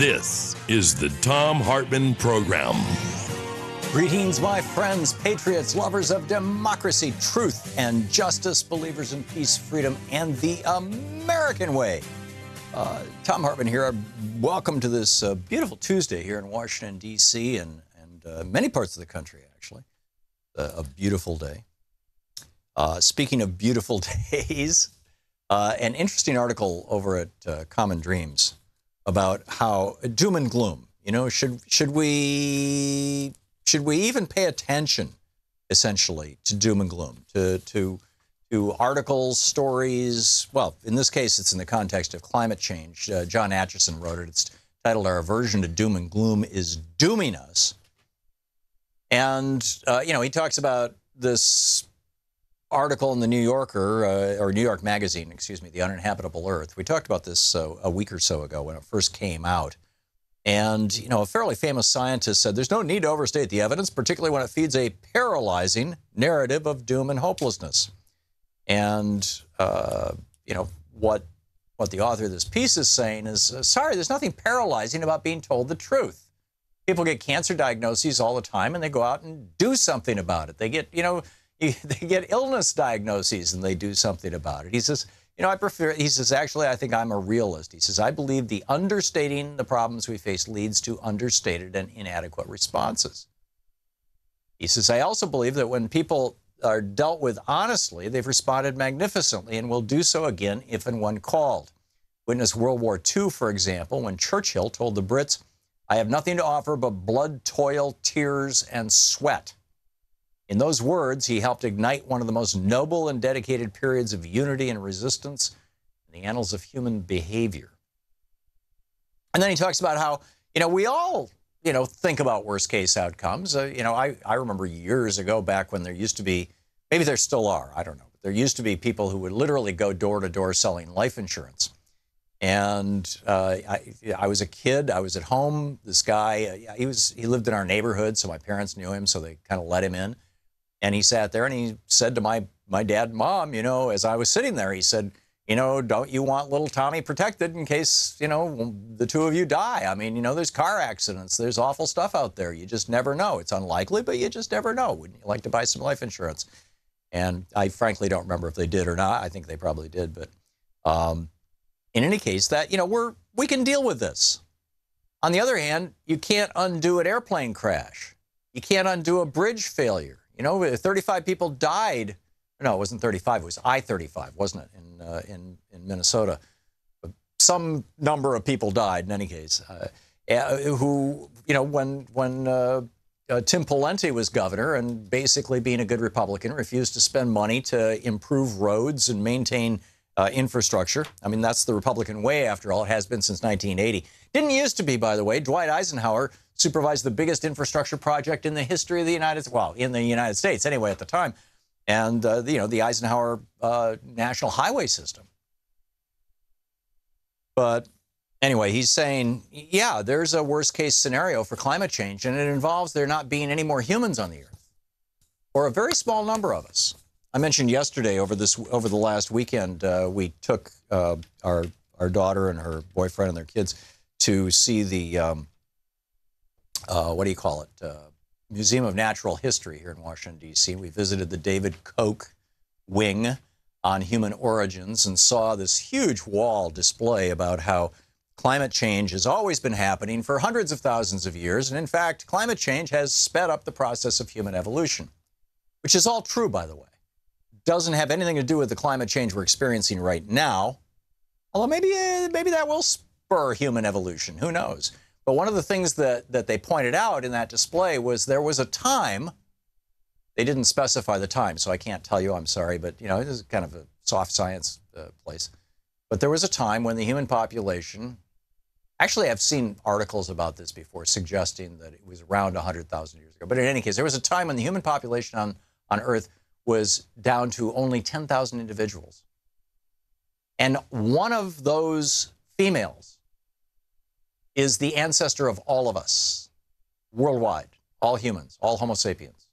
This is the Thom Hartmann Program. Greetings, my friends, patriots, lovers of democracy, truth, and justice, believers in peace, freedom, and the American way. Thom Hartmann here. Welcome to this beautiful Tuesday here in Washington, D.C., and many parts of the country, actually. A beautiful day. Speaking of beautiful days, an interesting article over at Common Dreams about how doom and gloom. You know, should we even pay attention, essentially, to doom and gloom, to articles, stories? Well, in this case, it's in the context of climate change. John Atchison wrote it. It's titled "Our Aversion to Doom and Gloom is Dooming Us." And, you know, he talks about this article in the New Yorker, or New York Magazine, excuse me, The Uninhabitable Earth. We talked about this a week or so ago when it first came out. And, you know, a fairly famous scientist said there's no need to overstate the evidence, particularly when it feeds a paralyzing narrative of doom and hopelessness. And, you know, what the author of this piece is saying is, sorry, there's nothing paralyzing about being told the truth. People get cancer diagnoses all the time, and they go out and do something about it. They get, you know, they get illness diagnoses, and they do something about it. He says, you know, he says, actually, I think I'm a realist. He says, I believe the understating the problems we face leads to understated and inadequate responses. He says, I also believe that when people are dealt with honestly, they've responded magnificently and will do so again if and when called. Witness World War II, for example, when Churchill told the Brits, I have nothing to offer but blood, toil, tears, and sweat. In those words, he helped ignite one of the most noble and dedicated periods of unity and resistance in the annals of human behavior. And then he talks about how, you know, we all, you know, think about worst case outcomes. You know, I remember years ago back when there used to be, maybe there still are, I don't know. But there used to be people who would literally go door to door selling life insurance. And I was a kid. I was at home. This guy, he lived in our neighborhood, so my parents knew him, so they kind of let him in. And he sat there and he said to my dad and mom, you know, as I was sitting there, he said, you know, don't you want little Tommy protected in case, you know, the two of you die? I mean, you know, there's car accidents. There's awful stuff out there. You just never know. It's unlikely, but you just never know. Wouldn't you like to buy some life insurance? And I frankly don't remember if they did or not. I think they probably did. But in any case, that, you know, we can deal with this. On the other hand, you can't undo an airplane crash. You can't undo a bridge failure. You know, 35 people died. No, it wasn't 35. It was I-35, wasn't it, in Minnesota? Some number of people died, in any case, who, you know, when Tim Pawlenty was governor and basically being a good Republican, refused to spend money to improve roads and maintain infrastructure. I mean, that's the Republican way, after all. It has been since 1980. Didn't used to be, by the way. Dwight Eisenhower supervised the biggest infrastructure project in the history of the in the United States anyway at the time, and you know, the Eisenhower National Highway System. But anyway, he's saying, yeah, there's a worst case scenario for climate change, and it involves there not being any more humans on the earth, or a very small number of us. I mentioned yesterday over the last weekend, we took our daughter and her boyfriend and their kids to see the what do you call it? Museum of Natural History here in Washington, D.C. We visited the David Koch wing on human origins and saw this huge wall display about how climate change has always been happening for hundreds of thousands of years. And in fact, climate change has sped up the process of human evolution, which is all true, by the way. Doesn't have anything to do with the climate change we're experiencing right now. Although maybe that will spur human evolution. Who knows? But one of the things that they pointed out in that display was there was a time, they didn't specify the time, so I can't tell you, I'm sorry, but, you know, it is kind of a soft science place. But there was a time when the human population, actually I've seen articles about this before suggesting that it was around 100,000 years ago. But in any case, there was a time when the human population on Earth was down to only 10,000 individuals. And one of those females is the ancestor of all of us, worldwide, all humans, all Homo sapiens.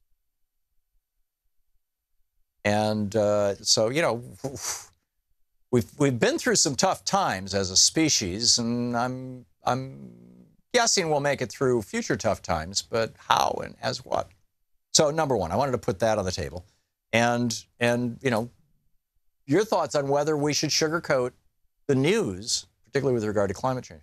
And so, you know, we've been through some tough times as a species, and I'm guessing we'll make it through future tough times, but how and as what? So number one, I wanted to put that on the table. And you know, your thoughts on whether we should sugarcoat the news, particularly with regard to climate change.